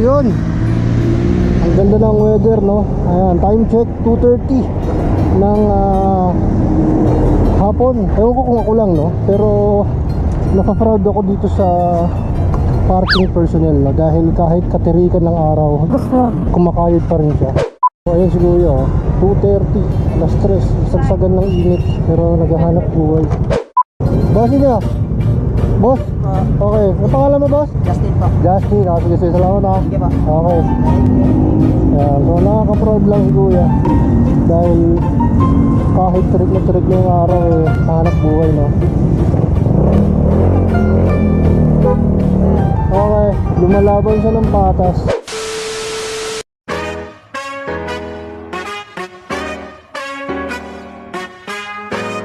Yun. Ang ganda ng weather, no? Ayan, time check 2:30 ng hapon. Ewan ko kung ako lang, no? Pero naka-proud ako dito sa parking personnel, no? Dahil kahit katirikan ng araw, kumakayod pa rin siya. So ayun si Kuya, 2:30, alas 3, sagsagan ng init, pero naghahanap buhay. Boss niya? Boss? Okay, ang pangalan mo, boss? Justin po. Justin, sige, sige, salamat ha. Sige po. Okay. Ayan, so nakaka-proud lang si Kuya dahil kahit trick na yung araw, hanap buhay, no? Okay, lumalaban siya ng patas.